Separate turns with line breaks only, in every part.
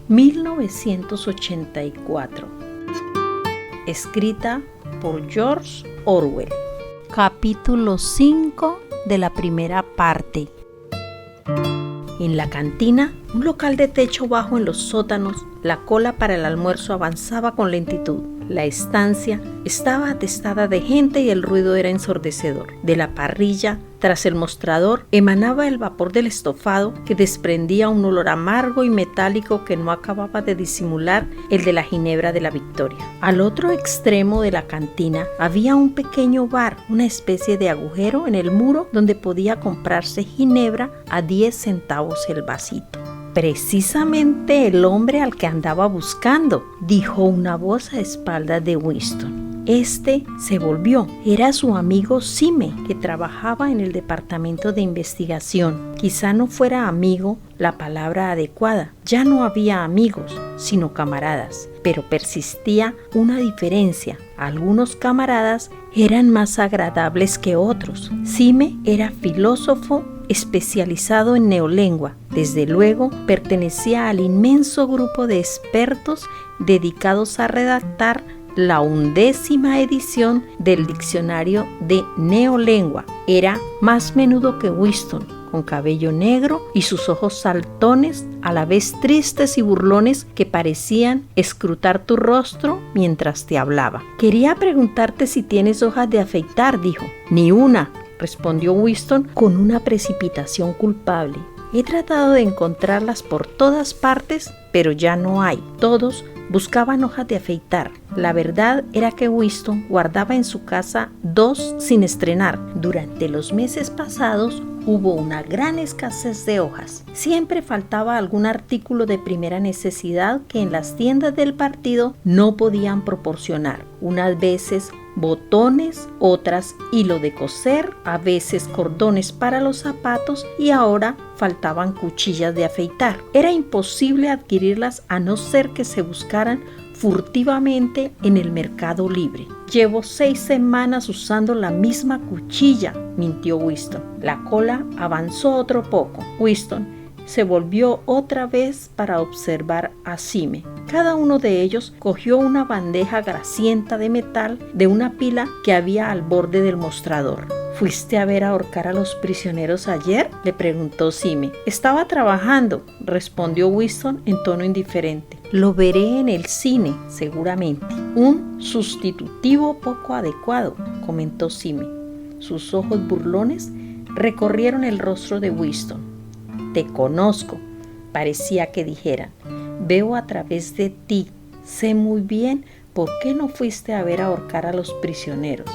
1984. Escrita por George Orwell. Capítulo 5 de la primera parte. En la cantina, un local de techo bajo en los sótanos, la cola para el almuerzo avanzaba con lentitud. La estancia estaba atestada de gente y el ruido era ensordecedor. De la parrilla, tras el mostrador, emanaba el vapor del estofado que desprendía un olor amargo y metálico que no acababa de disimular el de la ginebra de la Victoria. Al otro extremo de la cantina había un pequeño bar, una especie de agujero en el muro donde podía comprarse ginebra a 10 centavos el vasito. Precisamente el hombre al que andaba buscando, dijo una voz a espaldas de Winston. Este se volvió. Era su amigo Sime, que trabajaba en el departamento de investigación. Quizá no fuera amigo la palabra adecuada. Ya no había amigos, sino camaradas. Pero persistía una diferencia. Algunos camaradas eran más agradables que otros. Sime era filósofo especializado en neolengua. Desde luego, pertenecía al inmenso grupo de expertos dedicados a redactar la 11ª edición del diccionario de neolengua. Era más menudo que Winston, con cabello negro y sus ojos saltones, a la vez tristes y burlones, que parecían escrutar tu rostro mientras te hablaba. Quería preguntarte si tienes hojas de afeitar, dijo. Ni una, respondió Winston con una precipitación culpable. He tratado de encontrarlas por todas partes, pero ya no hay. Todos buscaban hojas de afeitar. La verdad era que Winston guardaba en su casa 2 sin estrenar. Durante los meses pasados hubo una gran escasez de hojas. Siempre faltaba algún artículo de primera necesidad que en las tiendas del partido no podían proporcionar. Unas veces botones, otras hilo de coser, a veces cordones para los zapatos y ahora faltaban cuchillas de afeitar. Era imposible adquirirlas a no ser que se buscaran furtivamente en el mercado libre. Llevo 6 semanas usando la misma cuchilla, mintió Winston. La cola avanzó otro poco. Winston se volvió otra vez para observar a Sime. Cada uno de ellos cogió una bandeja grasienta de metal de una pila que había al borde del mostrador. ¿Fuiste a ver ahorcar a los prisioneros ayer?, le preguntó Sime. Estaba trabajando, respondió Winston en tono indiferente. Lo veré en el cine, seguramente. Un sustitutivo poco adecuado, comentó Sime. Sus ojos burlones recorrieron el rostro de Winston. Te conozco, parecía que dijeran. Veo a través de ti. Sé muy bien por qué no fuiste a ver ahorcar a los prisioneros.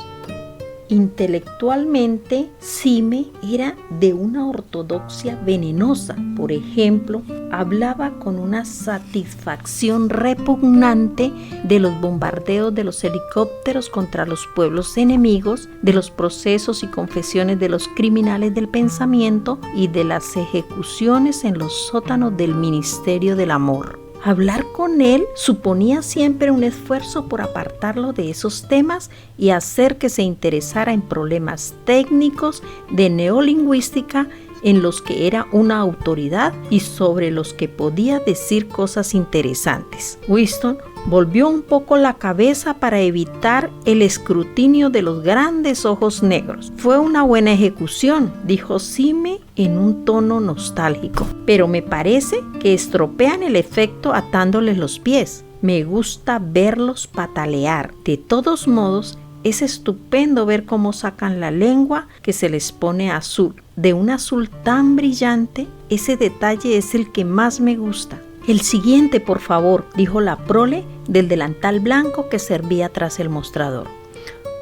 Intelectualmente, Sime era de una ortodoxia venenosa. Por ejemplo, hablaba con una satisfacción repugnante de los bombardeos de los helicópteros contra los pueblos enemigos, de los procesos y confesiones de los criminales del pensamiento y de las ejecuciones en los sótanos del Ministerio del Amor. Hablar con él suponía siempre un esfuerzo por apartarlo de esos temas y hacer que se interesara en problemas técnicos de neolingüística en los que era una autoridad y sobre los que podía decir cosas interesantes. Winston volvió un poco la cabeza para evitar el escrutinio de los grandes ojos negros. Fue una buena ejecución, dijo Sime en un tono nostálgico, pero me parece que estropean el efecto atándoles los pies. Me gusta verlos patalear. De todos modos, es estupendo ver cómo sacan la lengua que se les pone azul. De un azul tan brillante, ese detalle es el que más me gusta. El siguiente, por favor, dijo la prole del delantal blanco que servía tras el mostrador.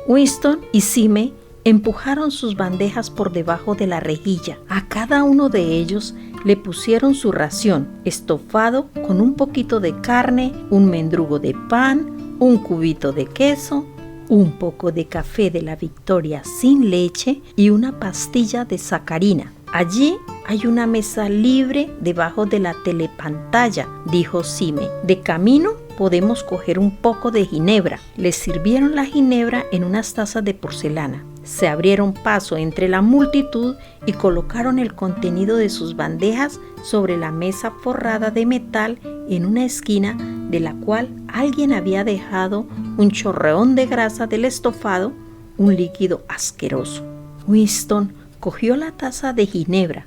Winston y Sime empujaron sus bandejas por debajo de la rejilla. A cada uno de ellos le pusieron su ración: estofado con un poquito de carne, un mendrugo de pan, un cubito de queso, un poco de café de la Victoria sin leche y una pastilla de sacarina. Allí hay una mesa libre debajo de la telepantalla, dijo Sime. De camino podemos coger un poco de ginebra. Les sirvieron la ginebra en unas tazas de porcelana. se abrieron paso entre la multitud y colocaron el contenido de sus bandejas sobre la mesa forrada de metal en una esquina de la cual alguien había dejado un chorreón de grasa del estofado, un líquido asqueroso. Winston cogió la taza de ginebra,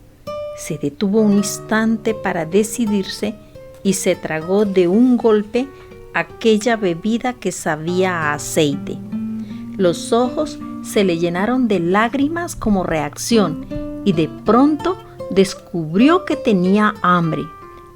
se detuvo un instante para decidirse y se tragó de un golpe aquella bebida que sabía a aceite. Los ojos se le llenaron de lágrimas como reacción y de pronto descubrió que tenía hambre.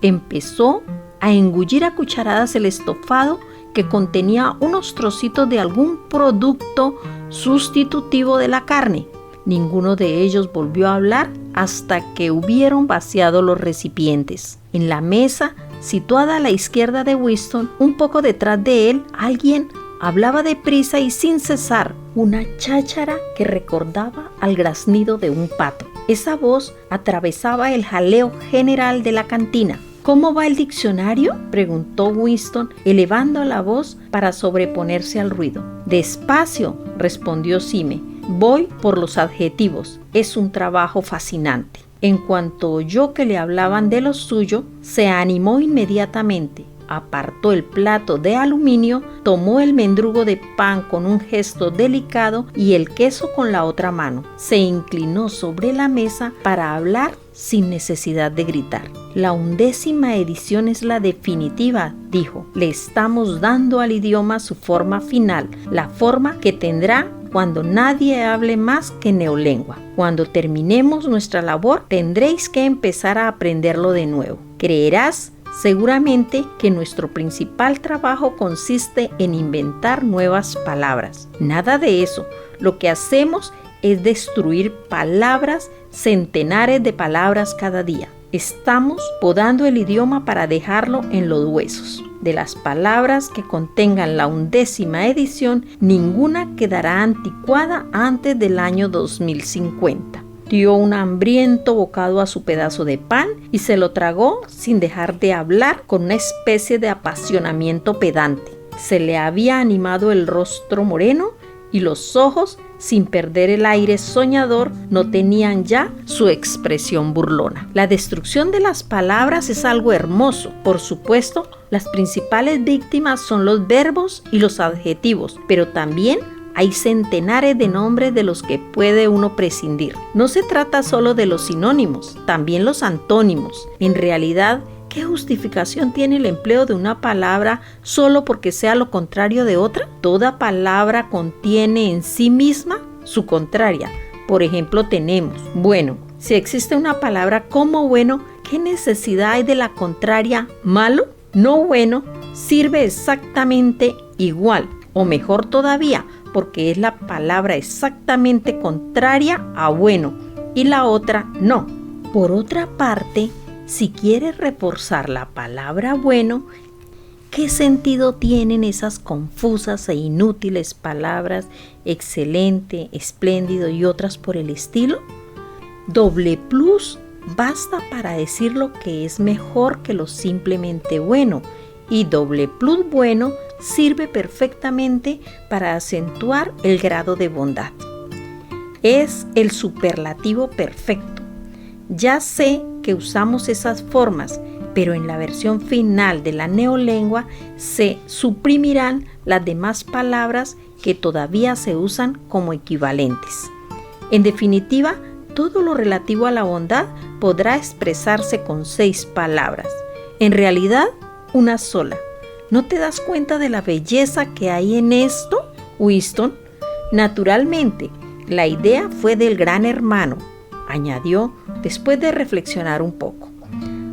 Empezó a engullir a cucharadas el estofado que contenía unos trocitos de algún producto sustitutivo de la carne. Ninguno de ellos volvió a hablar hasta que hubieron vaciado los recipientes. En la mesa, situada a la izquierda de Winston, un poco detrás de él, alguien hablaba deprisa y sin cesar, una cháchara que recordaba al graznido de un pato. Esa voz atravesaba el jaleo general de la cantina. ¿Cómo va el diccionario?, preguntó Winston, elevando la voz para sobreponerse al ruido. Despacio, respondió Sime. Voy por los adjetivos. Es un trabajo fascinante. En cuanto oyó que le hablaban de lo suyo, se animó inmediatamente. Apartó el plato de aluminio, tomó el mendrugo de pan con un gesto delicado y el queso con la otra mano. Se inclinó sobre la mesa para hablar sin necesidad de gritar. La 11ª edición es la definitiva, dijo. Le estamos dando al idioma su forma final, la forma que tendrá cuando nadie hable más que neolengua. Cuando terminemos nuestra labor, tendréis que empezar a aprenderlo de nuevo. Creerás seguramente que nuestro principal trabajo consiste en inventar nuevas palabras. Nada de eso. Lo que hacemos es destruir palabras, centenares de palabras cada día. Estamos podando el idioma para dejarlo en los huesos. De las palabras que contengan la 11ª edición, ninguna quedará anticuada antes del año 2050. Dio un hambriento bocado a su pedazo de pan y se lo tragó sin dejar de hablar, con una especie de apasionamiento pedante. Se le había animado el rostro moreno y los ojos, sin perder el aire soñador, no tenían ya su expresión burlona. La destrucción de las palabras es algo hermoso. Por supuesto, las principales víctimas son los verbos y los adjetivos, pero también hay centenares de nombres de los que puede uno prescindir. No se trata solo de los sinónimos, también los antónimos. En realidad, ¿qué justificación tiene el empleo de una palabra solo porque sea lo contrario de otra? Toda palabra contiene en sí misma su contraria. Por ejemplo, tenemos bueno. Si existe una palabra como bueno, ¿qué necesidad hay de la contraria malo? No bueno sirve exactamente igual, o mejor todavía, porque es la palabra exactamente contraria a bueno y la otra no. Por otra parte, si quieres reforzar la palabra bueno, ¿qué sentido tienen esas confusas e inútiles palabras excelente, espléndido y otras por el estilo? Doble plus basta para decir lo que es mejor que lo simplemente bueno, y doble plus bueno sirve perfectamente para acentuar el grado de bondad. Es el superlativo perfecto. Ya sé que usamos esas formas, pero en la versión final de la neolengua se suprimirán las demás palabras que todavía se usan como equivalentes. En definitiva, todo lo relativo a la bondad podrá expresarse con 6 palabras. En realidad, una sola. ¿No te das cuenta de la belleza que hay en esto, Winston? Naturalmente, la idea fue del gran hermano, añadió después de reflexionar un poco.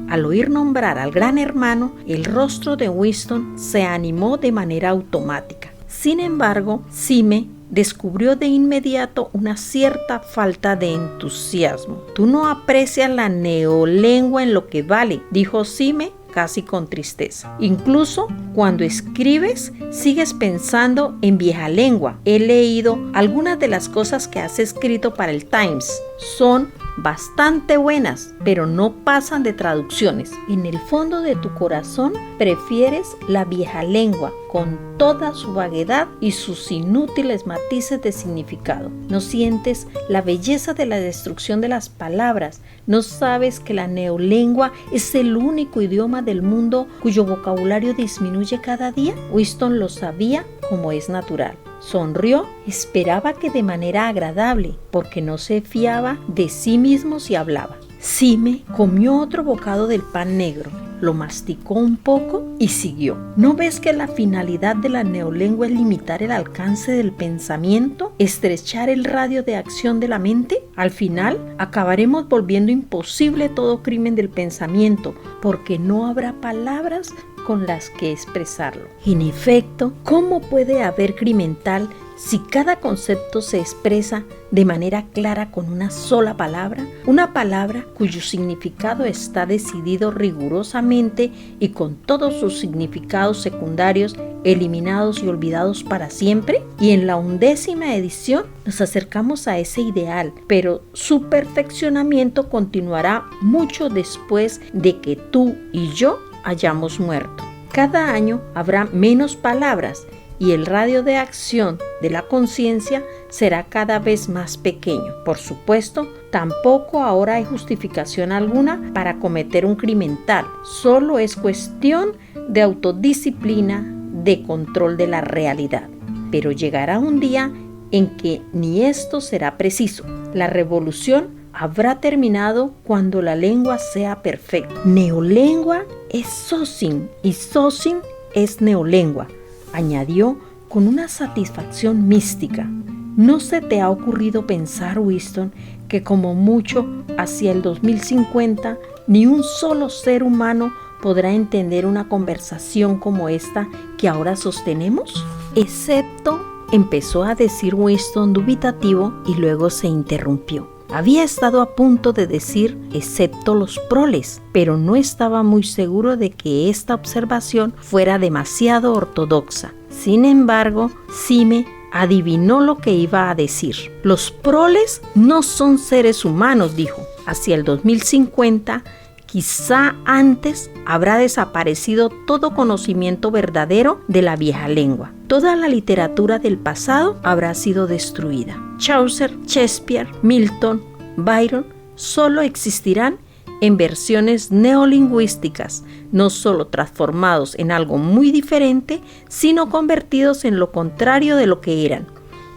Al oír nombrar al gran hermano, el rostro de Winston se animó de manera automática. Sin embargo, Sime descubrió de inmediato una cierta falta de entusiasmo. «Tú no aprecias la neolengua en lo que vale», dijo Sime casi con tristeza. «Incluso cuando escribes, sigues pensando en vieja lengua. He leído algunas de las cosas que has escrito para el Times. Son bastante buenas, pero no pasan de traducciones. En el fondo de tu corazón prefieres la vieja lengua con toda su vaguedad y sus inútiles matices de significado. No sientes la belleza de la destrucción de las palabras. No sabes que la neolengua es el único idioma del mundo cuyo vocabulario disminuye cada día. Winston lo sabía como es natural. Sonrió, esperaba que de manera agradable, porque no se fiaba de sí mismo si hablaba. Sime comió otro bocado del pan negro, lo masticó un poco y siguió. ¿No ves que la finalidad de la neolengua es limitar el alcance del pensamiento, estrechar el radio de acción de la mente? Al final, acabaremos volviendo imposible todo crimen del pensamiento, porque no habrá palabras con las que expresarlo. En efecto, ¿cómo puede haber crimen tal si cada concepto se expresa de manera clara con una sola palabra? Una palabra cuyo significado está decidido rigurosamente y con todos sus significados secundarios eliminados y olvidados para siempre. Y en la 11ª edición nos acercamos a ese ideal, pero su perfeccionamiento continuará mucho después de que tú y yo hayamos muerto. Cada año habrá menos palabras y el radio de acción de la conciencia será cada vez más pequeño. Por supuesto, tampoco ahora hay justificación alguna para cometer un crimen tal. Solo es cuestión de autodisciplina, de control de la realidad. Pero llegará un día en que ni esto será preciso. La revolución habrá terminado cuando la lengua sea perfecta. Neolengua es Sosin y Sosin es neolengua, añadió con una satisfacción mística. ¿No se te ha ocurrido pensar, Winston, que como mucho hacia el 2050 ni un solo ser humano podrá entender una conversación como esta que ahora sostenemos? Excepto, empezó a decir Winston dubitativo y luego se interrumpió. Había estado a punto de decir excepto los proles, pero no estaba muy seguro de que esta observación fuera demasiado ortodoxa. Sin embargo, Sime adivinó lo que iba a decir. Los proles no son seres humanos, dijo. Hacia el 2050, quizá antes, habrá desaparecido todo conocimiento verdadero de la vieja lengua. Toda la literatura del pasado habrá sido destruida. Chaucer, Shakespeare, Milton, Byron solo existirán en versiones neolingüísticas, no solo transformados en algo muy diferente, sino convertidos en lo contrario de lo que eran.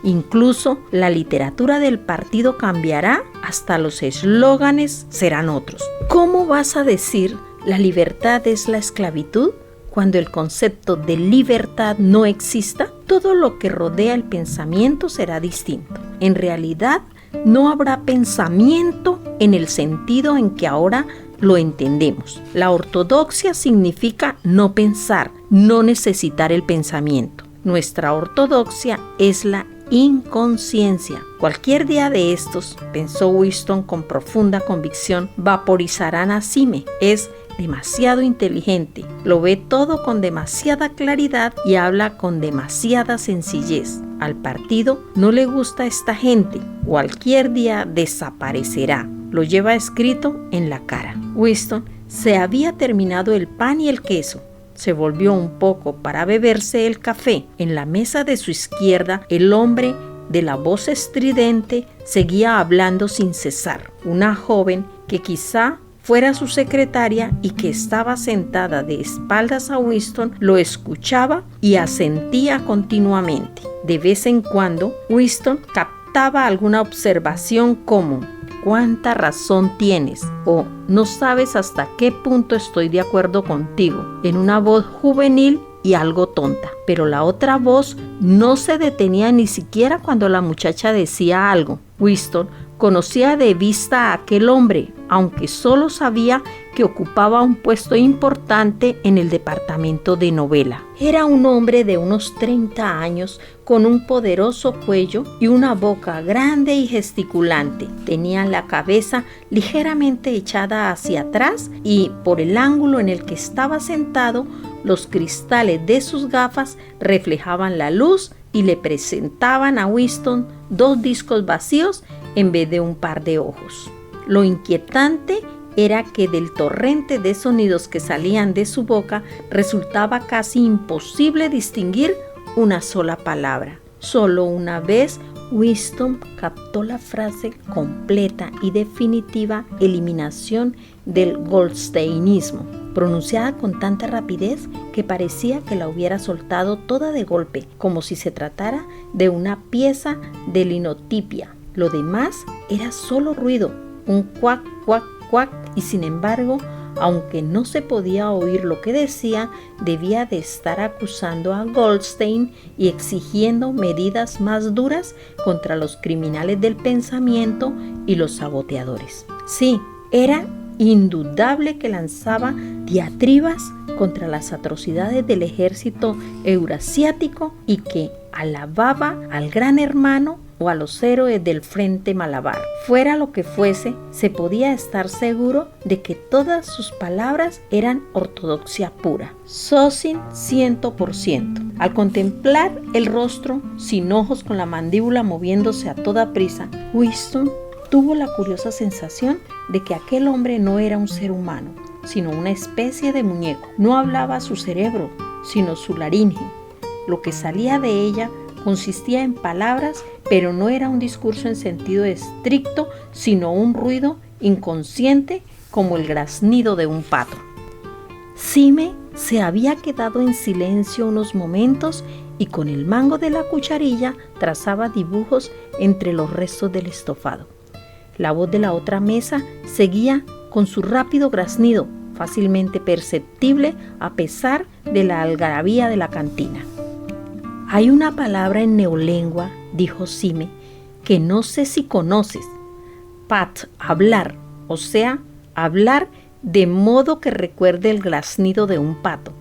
Incluso la literatura del partido cambiará, hasta los eslóganes serán otros. ¿Cómo vas a decir la libertad es la esclavitud cuando el concepto de libertad no exista? Todo lo que rodea el pensamiento será distinto. En realidad, no habrá pensamiento en el sentido en que ahora lo entendemos. La ortodoxia significa no pensar, no necesitar el pensamiento. Nuestra ortodoxia es la inconsciencia. Cualquier día de estos, pensó Winston con profunda convicción, vaporizarán a Sime. Es demasiado inteligente, lo ve todo con demasiada claridad y habla con demasiada sencillez. Al partido no le gusta esta gente. Cualquier día desaparecerá. Lo lleva escrito en la cara. Winston se había terminado el pan y el queso. Se volvió un poco para beberse el café. En la mesa de su izquierda, el hombre de la voz estridente seguía hablando sin cesar. Una joven que quizá fuera su secretaria y que estaba sentada de espaldas a Winston lo escuchaba y asentía continuamente. De vez en cuando, Winston captaba alguna observación como «¿Cuánta razón tienes?» o «No sabes hasta qué punto estoy de acuerdo contigo», en una voz juvenil y algo tonta. Pero la otra voz no se detenía ni siquiera cuando la muchacha decía algo. Winston conocía de vista a aquel hombre, aunque solo sabía que ocupaba un puesto importante en el departamento de novela. Era un hombre de unos 30 años, con un poderoso cuello y una boca grande y gesticulante. Tenía la cabeza ligeramente echada hacia atrás y, por el ángulo en el que estaba sentado, los cristales de sus gafas reflejaban la luz y le presentaban a Winston 2 discos vacíos en vez de un par de ojos. Lo inquietante era que del torrente de sonidos que salían de su boca resultaba casi imposible distinguir una sola palabra. Solo una vez Winston captó la frase completa y definitiva eliminación del goldsteinismo, pronunciada con tanta rapidez que parecía que la hubiera soltado toda de golpe, como si se tratara de una pieza de linotipia. Lo demás era solo ruido, un cuac, cuac, cuac, y sin embargo, aunque no se podía oír lo que decía, debía de estar acusando a Goldstein y exigiendo medidas más duras contra los criminales del pensamiento y los saboteadores. Sí, era indudable que lanzaba diatribas contra las atrocidades del ejército eurasiático y que alababa al Gran Hermano o a los héroes del Frente Malabar. Fuera lo que fuese, se podía estar seguro de que todas sus palabras eran ortodoxia pura. Sosin 100%. Al contemplar el rostro sin ojos con la mandíbula moviéndose a toda prisa, Winston tuvo la curiosa sensación de que aquel hombre no era un ser humano, sino una especie de muñeco. No hablaba su cerebro, sino su laringe. Lo que salía de ella consistía en palabras, pero no era un discurso en sentido estricto, sino un ruido inconsciente como el graznido de un pato. Sime se había quedado en silencio unos momentos y con el mango de la cucharilla trazaba dibujos entre los restos del estofado. La voz de la otra mesa seguía con su rápido graznido, fácilmente perceptible a pesar de la algarabía de la cantina. Hay una palabra en neolengua, dijo Sime, que no sé si conoces. Pat, hablar, o sea, hablar de modo que recuerde el graznido de un pato.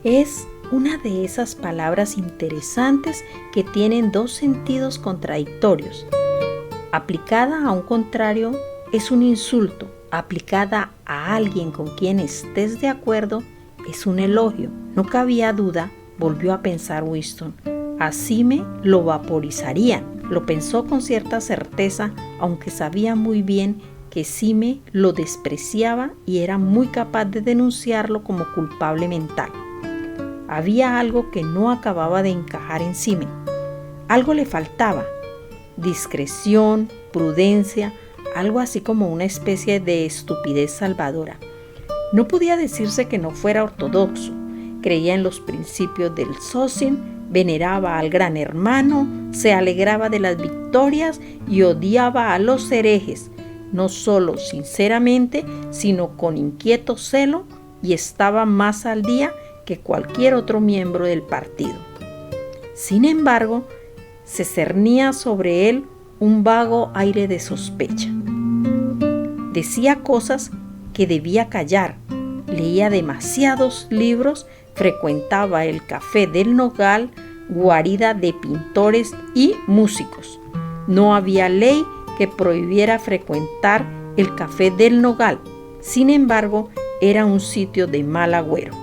Es una de esas palabras interesantes que tienen dos sentidos contradictorios. Aplicada a un contrario es un insulto, aplicada a alguien con quien estés de acuerdo es un elogio. No cabía duda, volvió a pensar Winston. Así me lo vaporizarían. Lo pensó con cierta certeza, aunque sabía muy bien que Sime lo despreciaba y era muy capaz de denunciarlo como culpable mental. Había algo que no acababa de encajar en Sime. Algo le faltaba. Discreción, prudencia, algo así como una especie de estupidez salvadora. No podía decirse que no fuera ortodoxo. Creía en los principios del Sosin, veneraba al Gran Hermano, se alegraba de las victorias y odiaba a los herejes, no solo sinceramente, sino con inquieto celo, y estaba más al día que cualquier otro miembro del partido. Sin embargo, se cernía sobre él un vago aire de sospecha. Decía cosas que debía callar, leía demasiados libros, frecuentaba el Café del Nogal, guarida de pintores y músicos. No había ley que prohibiera frecuentar el Café del Nogal. Sin embargo, era un sitio de mal agüero.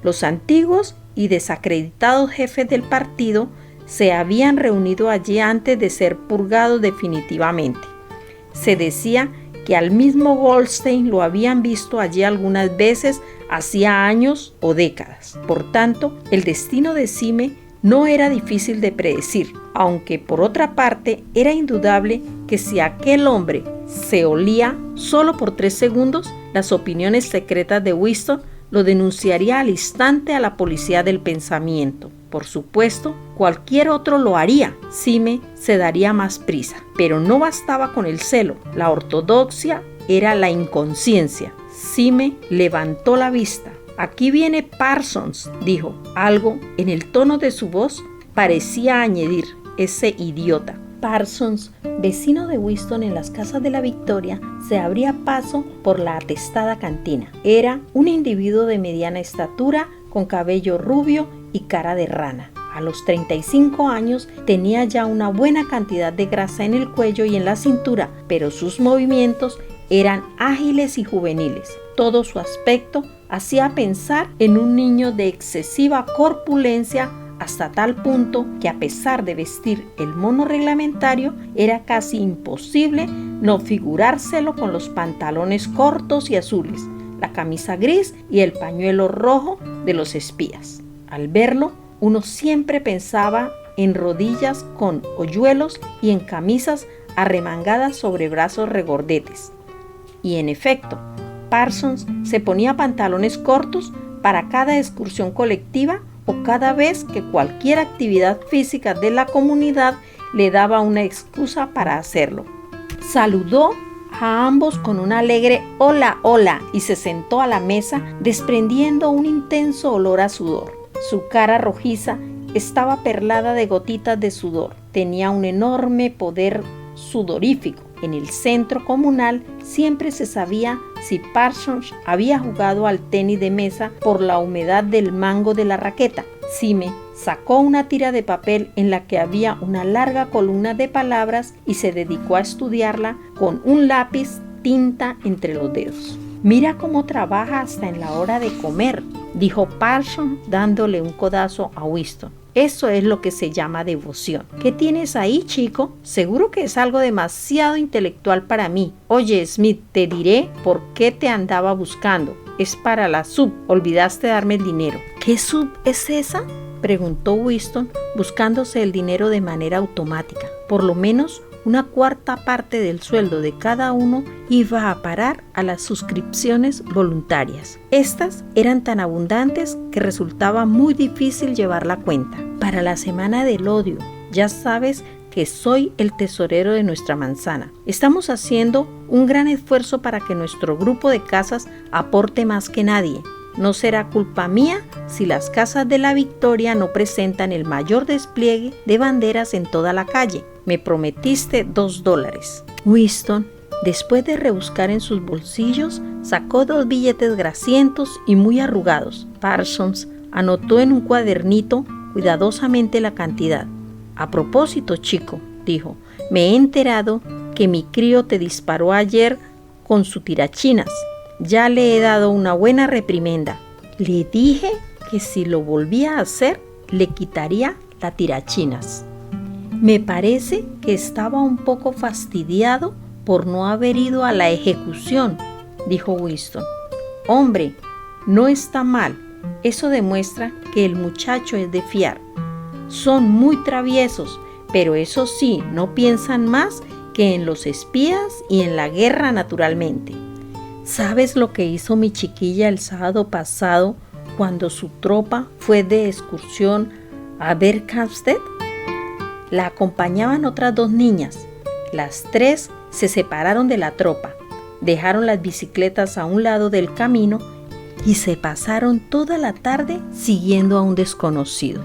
Los antiguos y desacreditados jefes del partido se habían reunido allí antes de ser purgados definitivamente. Se decía que al mismo Goldstein lo habían visto allí algunas veces hacía años o décadas. Por tanto, el destino de Sime no era difícil de predecir, aunque por otra parte era indudable que si aquel hombre se olía solo por 3 segundos las opiniones secretas de Winston, lo denunciaría al instante a la policía del pensamiento. Por supuesto, cualquier otro lo haría. Sime se daría más prisa, pero no bastaba con el celo. La ortodoxia era la inconsciencia. Sime levantó la vista. Aquí viene Parsons, dijo. Algo en el tono de su voz parecía añadir, ese idiota. Parsons, vecino de Winston en las casas de la Victoria, se abría paso por la atestada cantina. Era un individuo de mediana estatura, con cabello rubio y cara de rana. A los 35 años tenía ya una buena cantidad de grasa en el cuello y en la cintura, pero sus movimientos eran ágiles y juveniles. Todo su aspecto hacía pensar en un niño de excesiva corpulencia hasta tal punto que, a pesar de vestir el mono reglamentario, era casi imposible no figurárselo con los pantalones cortos y azules, la camisa gris y el pañuelo rojo de los espías. Al verlo, uno siempre pensaba en rodillas con hoyuelos y en camisas arremangadas sobre brazos regordetes. Y en efecto, Parsons se ponía pantalones cortos para cada excursión colectiva o cada vez que cualquier actividad física de la comunidad le daba una excusa para hacerlo. Saludó a ambos con un alegre hola, hola, y se sentó a la mesa desprendiendo un intenso olor a sudor. Su cara rojiza estaba perlada de gotitas de sudor. Tenía un enorme poder sudorífico. En el centro comunal siempre se sabía si Parsons había jugado al tenis de mesa por la humedad del mango de la raqueta. Sime sacó una tira de papel en la que había una larga columna de palabras y se dedicó a estudiarla con un lápiz tinta entre los dedos. «Mira cómo trabaja hasta en la hora de comer», dijo Parsons dándole un codazo a Winston. «Eso es lo que se llama devoción». «¿Qué tienes ahí, chico? Seguro que es algo demasiado intelectual para mí. Oye, Smith, te diré por qué te andaba buscando. Es para la sub. Olvidaste darme el dinero». «¿Qué sub es esa?», preguntó Winston, buscándose el dinero de manera automática. Por lo menos una cuarta parte del sueldo de cada uno iba a parar a las suscripciones voluntarias. Estas eran tan abundantes que resultaba muy difícil llevar la cuenta. «Para la semana del odio, ya sabes que soy el tesorero de nuestra manzana. Estamos haciendo un gran esfuerzo para que nuestro grupo de casas aporte más que nadie. No será culpa mía si las casas de la Victoria no presentan el mayor despliegue de banderas en toda la calle. Me prometiste $2. Winston, después de rebuscar en sus bolsillos, sacó 2 billetes grasientos y muy arrugados. Parsons anotó en un cuadernito cuidadosamente la cantidad. «A propósito, chico», dijo, «me he enterado que mi crío te disparó ayer con su tirachinas. Ya le he dado una buena reprimenda. Le dije que si lo volvía a hacer, le quitaría la tirachinas». «Me parece que estaba un poco fastidiado por no haber ido a la ejecución», dijo Winston. «Hombre, no está mal. Eso demuestra que el muchacho es de fiar. Son muy traviesos, pero eso sí, no piensan más que en los espías y en la guerra naturalmente. ¿Sabes lo que hizo mi chiquilla el sábado pasado cuando su tropa fue de excursión a Berkhamsted? La acompañaban otras 2 niñas. Las 3 se separaron de la tropa, dejaron las bicicletas a un lado del camino y se pasaron toda la tarde siguiendo a un desconocido.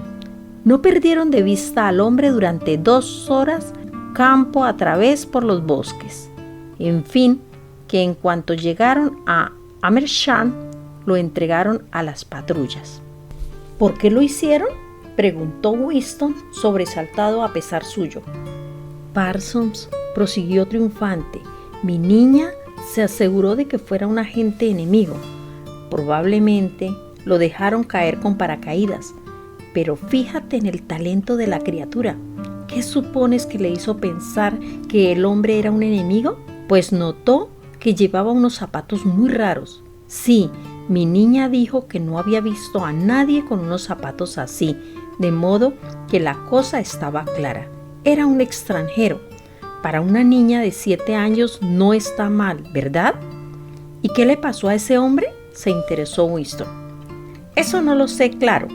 No perdieron de vista al hombre durante 2 horas campo a través por los bosques. En fin, que en cuanto llegaron a Amersham, lo entregaron a las patrullas». «¿Por qué lo hicieron?», preguntó Winston, sobresaltado a pesar suyo. Parsons prosiguió triunfante. «Mi niña se aseguró de que fuera un agente enemigo. Probablemente lo dejaron caer con paracaídas. Pero fíjate en el talento de la criatura. ¿Qué supones que le hizo pensar que el hombre era un enemigo? Pues notó que llevaba unos zapatos muy raros. Sí, mi niña dijo que no había visto a nadie con unos zapatos así, de modo que la cosa estaba clara. Era un extranjero. Para una niña de 7 años no está mal, ¿verdad?». «¿Y qué le pasó a ese hombre?», se interesó Winston. «Eso no lo sé claro,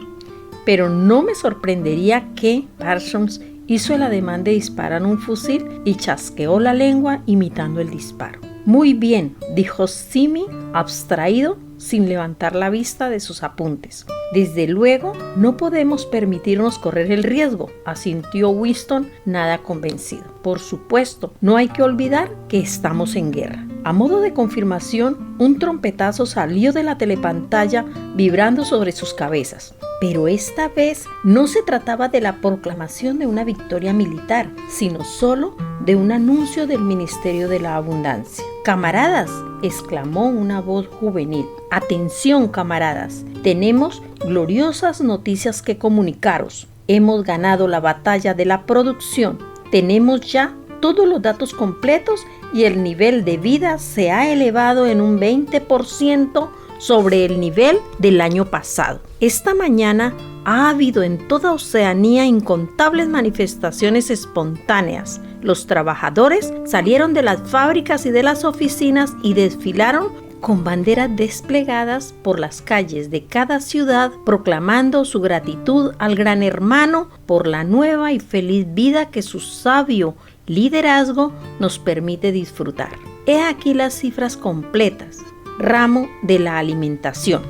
pero no me sorprendería que…». Parsons hizo el ademán de disparar un fusil y chasqueó la lengua imitando el disparo. «Muy bien», dijo Sime, abstraído, sin levantar la vista de sus apuntes. «Desde luego, no podemos permitirnos correr el riesgo», asintió Winston, nada convencido. «Por supuesto, no hay que olvidar que estamos en guerra». A modo de confirmación, un trompetazo salió de la telepantalla vibrando sobre sus cabezas. Pero esta vez no se trataba de la proclamación de una victoria militar, sino solo de un anuncio del Ministerio de la Abundancia. «Camaradas», exclamó una voz juvenil. Atención, camaradas, tenemos gloriosas noticias que comunicaros. Hemos ganado la batalla de la producción. Tenemos ya todos los datos completos y el nivel de vida se ha elevado en un 20% sobre el nivel del año pasado. Esta mañana ha habido en toda Oceanía incontables manifestaciones espontáneas. Los trabajadores salieron de las fábricas y de las oficinas y desfilaron con banderas desplegadas por las calles de cada ciudad, proclamando su gratitud al Gran Hermano por la nueva y feliz vida que su sabio liderazgo nos permite disfrutar. He aquí las cifras completas. Ramo de la alimentación.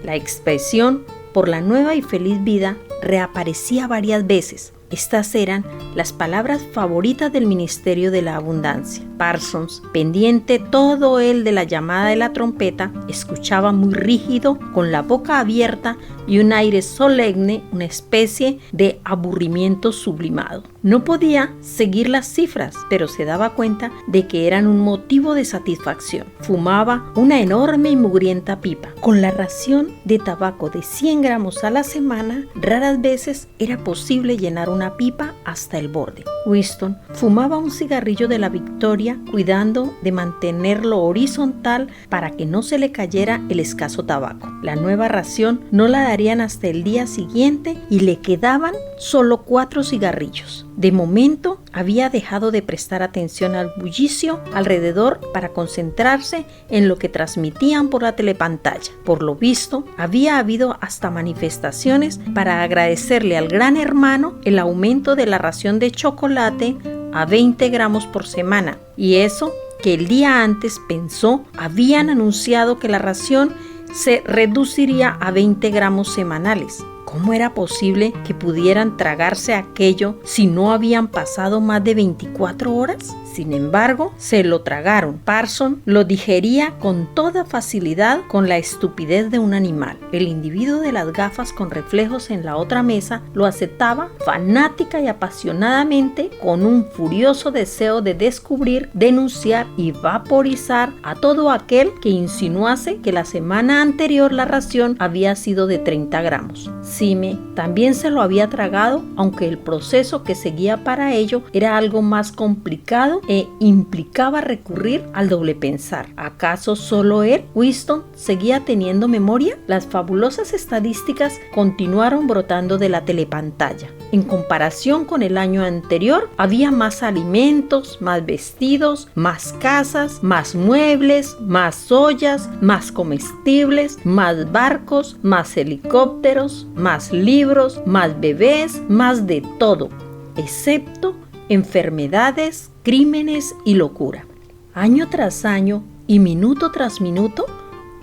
La expresión por la nueva y feliz vida reaparecía varias veces. Estas eran las palabras favoritas del Ministerio de la Abundancia. Parsons, pendiente todo él de la llamada de la trompeta, escuchaba muy rígido, con la boca abierta y un aire solemne, una especie de aburrimiento sublimado. No podía seguir las cifras, pero se daba cuenta de que eran un motivo de satisfacción. Fumaba una enorme y mugrienta pipa. Con la ración de tabaco de 100 gramos a la semana, raras veces era posible llenar una pipa hasta el borde. Winston fumaba un cigarrillo de la Victoria, cuidando de mantenerlo horizontal para que no se le cayera el escaso tabaco. La nueva ración no la darían hasta el día siguiente y le quedaban solo 4 cigarrillos. De momento había dejado de prestar atención al bullicio alrededor para concentrarse en lo que transmitían por la telepantalla. Por lo visto, había habido hasta manifestaciones para agradecerle al Gran Hermano el aumento de la ración de chocolate a 20 gramos por semana. Y eso que el día antes pensó, habían anunciado que la ración se reduciría a 20 gramos semanales. ¿Cómo era posible que pudieran tragarse aquello si no habían pasado más de 24 horas? Sin embargo, se lo tragaron. Parsons lo digería con toda facilidad, con la estupidez de un animal. El individuo de las gafas con reflejos en la otra mesa lo aceptaba fanática y apasionadamente, con un furioso deseo de descubrir, denunciar y vaporizar a todo aquel que insinuase que la semana anterior la ración había sido de 30 gramos. Sime también se lo había tragado, aunque el proceso que seguía para ello era algo más complicado e implicaba recurrir al doble pensar. ¿Acaso solo él, Winston, seguía teniendo memoria? Las fabulosas estadísticas continuaron brotando de la telepantalla. En comparación con el año anterior, había más alimentos, más vestidos, más casas, más muebles, más ollas, más comestibles, más barcos, más helicópteros, más libros, más bebés, más de todo, excepto enfermedades, crímenes y locura. Año tras año y minuto tras minuto,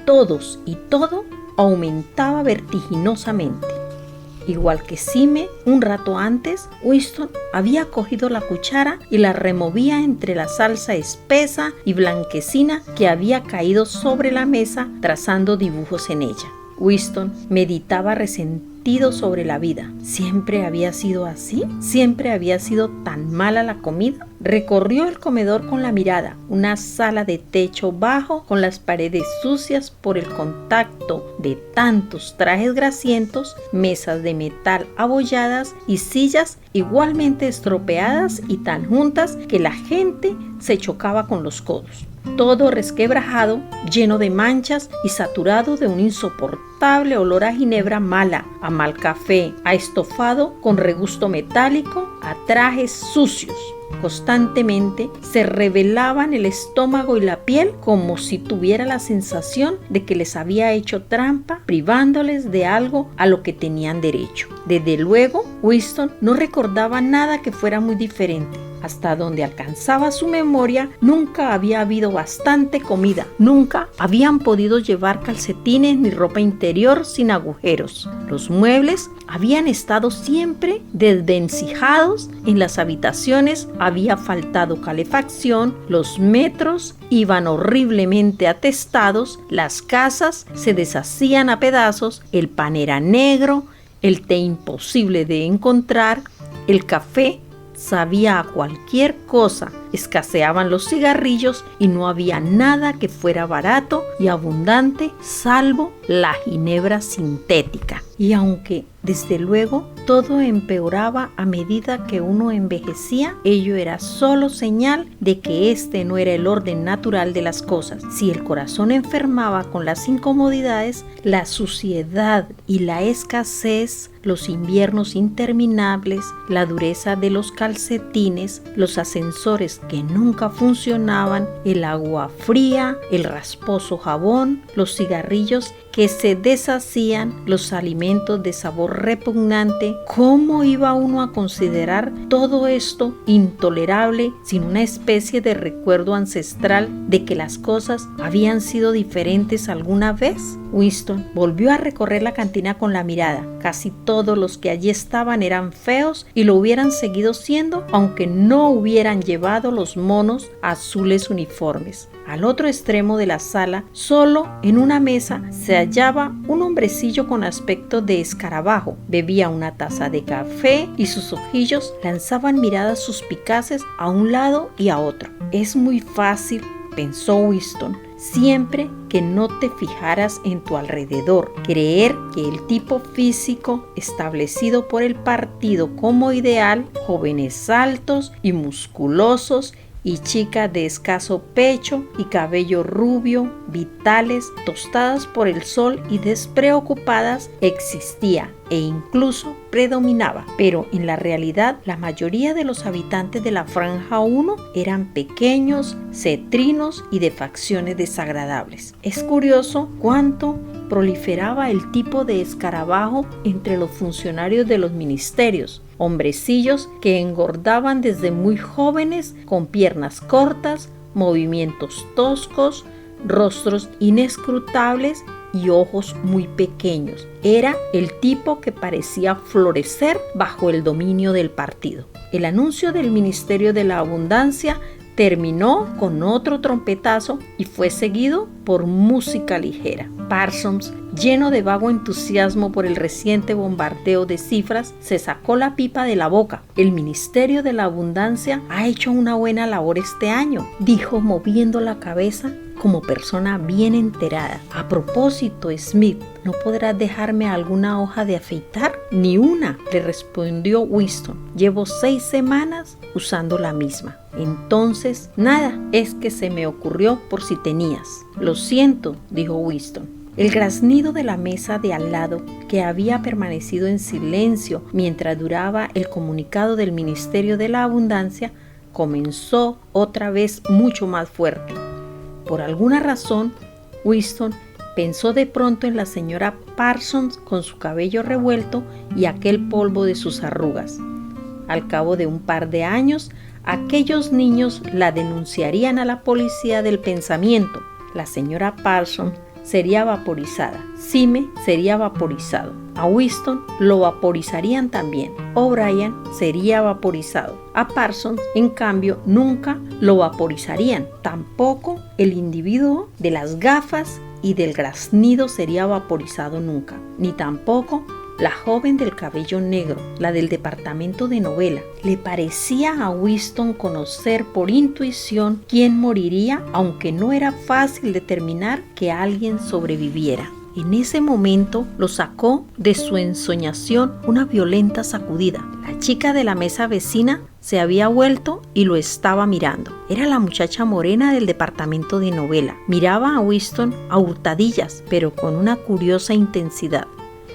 todos y todo aumentaba vertiginosamente. Igual que Sime, un rato antes, Winston había cogido la cuchara y la removía entre la salsa espesa y blanquecina que había caído sobre la mesa, trazando dibujos en ella. Winston meditaba resentido sobre la vida. ¿Siempre había sido así? ¿Siempre había sido tan mala la comida? Recorrió el comedor con la mirada, una sala de techo bajo con las paredes sucias por el contacto de tantos trajes grasientos, mesas de metal abolladas y sillas igualmente estropeadas y tan juntas que la gente se chocaba con los codos. Todo resquebrajado, lleno de manchas y saturado de un insoportable olor a ginebra mala, a mal café, a estofado con regusto metálico, a trajes sucios. Constantemente se revelaban el estómago y la piel como si tuviera la sensación de que les había hecho trampa, privándoles de algo a lo que tenían derecho. Desde luego, Winston no recordaba nada que fuera muy diferente. Hasta donde alcanzaba su memoria, nunca había habido bastante comida. Nunca habían podido llevar calcetines ni ropa interior sin agujeros. Los muebles habían estado siempre desvencijados. En las habitaciones había faltado calefacción. Los metros iban horriblemente atestados. Las casas se deshacían a pedazos. El pan era negro. El té imposible de encontrar. El café sabía a cualquier cosa escaseaban los cigarrillos y no había nada que fuera barato y abundante salvo la ginebra sintética. Y aunque, desde luego, todo empeoraba a medida que uno envejecía, ello era solo señal de que este no era el orden natural de las cosas. Si el corazón enfermaba con las incomodidades, la suciedad y la escasez, los inviernos interminables, la dureza de los calcetines, los ascensores que nunca funcionaban, el agua fría, el rasposo jabón, los cigarrillos que se deshacían, los alimentos de sabor repugnante, ¿cómo iba uno a considerar todo esto intolerable sin una especie de recuerdo ancestral de que las cosas habían sido diferentes alguna vez? Winston volvió a recorrer la cantina con la mirada. Casi todos los que allí estaban eran feos y lo hubieran seguido siendo aunque no hubieran llevado los monos azules uniformes. Al otro extremo de la sala, solo en una mesa, se hallaba un hombrecillo con aspecto de escarabajo. Bebía una taza de café y sus ojillos lanzaban miradas suspicaces a un lado y a otro. Es muy fácil, pensó Winston, siempre que no te fijaras en tu alrededor, creer que el tipo físico establecido por el partido como ideal, jóvenes altos y musculosos, y chicas de escaso pecho y cabello rubio, vitales, tostadas por el sol y despreocupadas, existía e incluso predominaba. Pero en la realidad, la mayoría de los habitantes de la Franja 1 eran pequeños, cetrinos y de facciones desagradables. Es curioso cuánto proliferaba el tipo de escarabajo entre los funcionarios de los ministerios. Hombrecillos que engordaban desde muy jóvenes, con piernas cortas, movimientos toscos, rostros inescrutables y ojos muy pequeños. Era el tipo que parecía florecer bajo el dominio del partido. El anuncio del Ministerio de la Abundancia terminó con otro trompetazo y fue seguido por música ligera. Parsons, lleno de vago entusiasmo por el reciente bombardeo de cifras, se sacó la pipa de la boca. El Ministerio de la Abundancia ha hecho una buena labor este año, dijo moviendo la cabeza como persona bien enterada. A propósito, Smith, ¿no podrás dejarme alguna hoja de afeitar? Ni una, le respondió Winston. Llevo 6 semanas usando la misma. Entonces, nada, es que se me ocurrió por si tenías. Lo siento, dijo Winston. El graznido de la mesa de al lado, que había permanecido en silencio mientras duraba el comunicado del Ministerio de la Abundancia, comenzó otra vez mucho más fuerte. Por alguna razón, Winston pensó de pronto en la señora Parsons con su cabello revuelto y aquel polvo de sus arrugas. Al cabo de un par de años, aquellos niños la denunciarían a la policía del pensamiento. La señora Parsons sería vaporizada. Sime sería vaporizado. A Winston lo vaporizarían también. O'Brien sería vaporizado. A Parsons, en cambio, nunca lo vaporizarían. Tampoco el individuo de las gafas y del graznido sería vaporizado nunca. Ni tampoco la joven del cabello negro, la del departamento de novela. Le parecía a Winston conocer por intuición quién moriría, aunque no era fácil determinar que alguien sobreviviera. En ese momento lo sacó de su ensoñación una violenta sacudida. La chica de la mesa vecina se había vuelto y lo estaba mirando. Era la muchacha morena del departamento de novela. Miraba a Winston a hurtadillas, pero con una curiosa intensidad.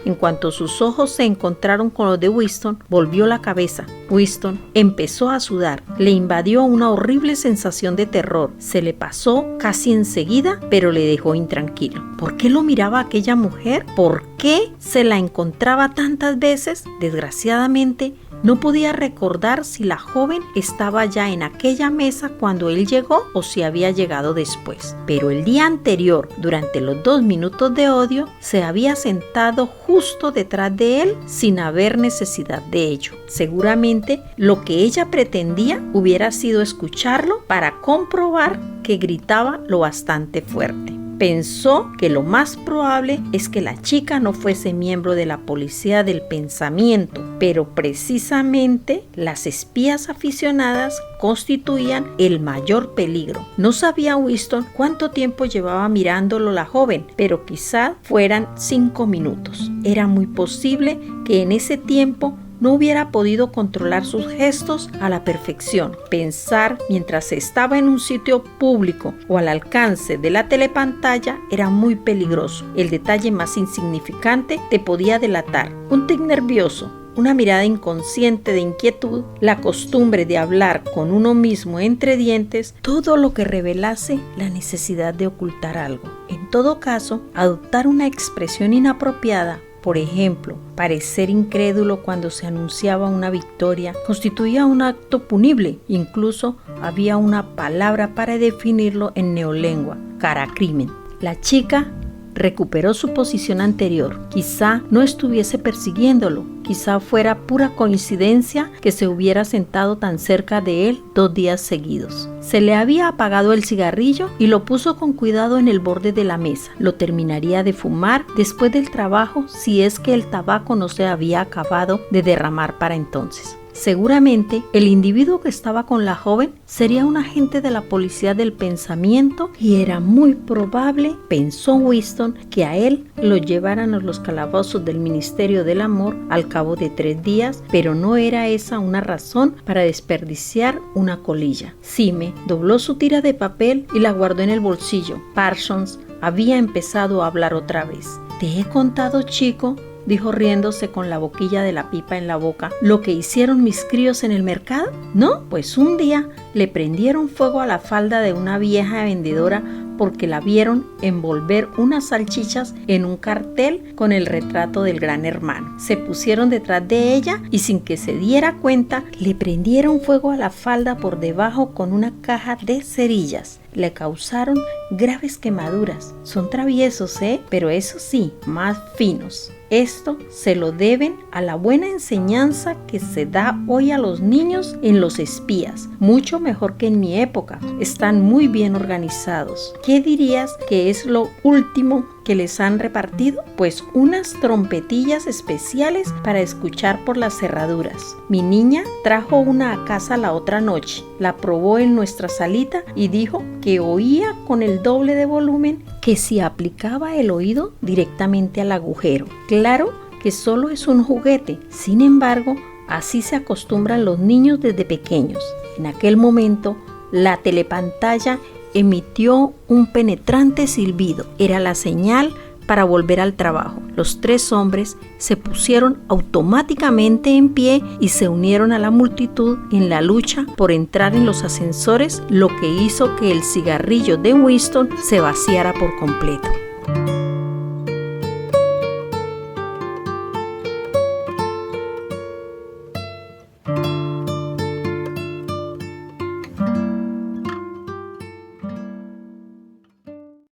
En cuanto sus ojos se encontraron con los de Winston, volvió la cabeza. Winston empezó a sudar. Le invadió una horrible sensación de terror. Se le pasó casi enseguida, pero le dejó intranquilo. ¿Por qué lo miraba aquella mujer? ¿Por qué se la encontraba tantas veces? Desgraciadamente, no podía recordar si la joven estaba ya en aquella mesa cuando él llegó o si había llegado después. Pero el día anterior, durante los 2 minutos de odio, se había sentado justo detrás de él sin haber necesidad de ello. Seguramente lo que ella pretendía hubiera sido escucharlo para comprobar que gritaba lo bastante fuerte. Pensó que lo más probable es que la chica no fuese miembro de la policía del pensamiento, pero precisamente las espías aficionadas constituían el mayor peligro. No sabía Winston cuánto tiempo llevaba mirándolo la joven, pero quizá fueran 5 minutos. Era muy posible que en ese tiempo no hubiera podido controlar sus gestos a la perfección. Pensar mientras estaba en un sitio público o al alcance de la telepantalla era muy peligroso. El detalle más insignificante te podía delatar. Un tic nervioso, una mirada inconsciente de inquietud, la costumbre de hablar con uno mismo entre dientes, todo lo que revelase la necesidad de ocultar algo. En todo caso, adoptar una expresión inapropiada, por ejemplo, parecer incrédulo cuando se anunciaba una victoria, constituía un acto punible. Incluso había una palabra para definirlo en neolengua: caracrimen. La chica recuperó su posición anterior. Quizá no estuviese persiguiéndolo, quizá fuera pura coincidencia que se hubiera sentado tan cerca de él 2 días seguidos. Se le había apagado el cigarrillo y lo puso con cuidado en el borde de la mesa. Lo terminaría de fumar después del trabajo si es que el tabaco no se había acabado de derramar para entonces. Seguramente el individuo que estaba con la joven sería un agente de la policía del pensamiento y era muy probable, pensó Winston, que a él lo llevaran a los calabozos del Ministerio del Amor al cabo de 3 días, pero no era esa una razón para desperdiciar una colilla. Sime dobló su tira de papel y la guardó en el bolsillo. Parsons había empezado a hablar otra vez. «¿Te he contado, chico?», dijo riéndose con la boquilla de la pipa en la boca, «lo que hicieron mis críos en el mercado? ¿No? Pues un día le prendieron fuego a la falda de una vieja vendedora porque la vieron envolver unas salchichas en un cartel con el retrato del Gran Hermano. Se pusieron detrás de ella y sin que se diera cuenta le prendieron fuego a la falda por debajo con una caja de cerillas. Le causaron graves quemaduras. Son traviesos, pero eso sí, más finos. Esto se lo deben a la buena enseñanza que se da hoy a los niños en los espías, mucho mejor que en mi época. Están muy bien organizados. ¿Qué dirías que es lo último que les han repartido? Pues unas trompetillas especiales para escuchar por las cerraduras. Mi niña trajo una a casa la otra noche, la probó en nuestra salita y dijo que oía con el doble de volumen que si aplicaba el oído directamente al agujero. Claro que solo es un juguete, sin embargo, así se acostumbran los niños desde pequeños. En aquel momento, la telepantalla emitió un penetrante silbido. Era la señal para volver al trabajo. Los 3 hombres se pusieron automáticamente en pie y se unieron a la multitud en la lucha por entrar en los ascensores, lo que hizo que el cigarrillo de Winston se vaciara por completo.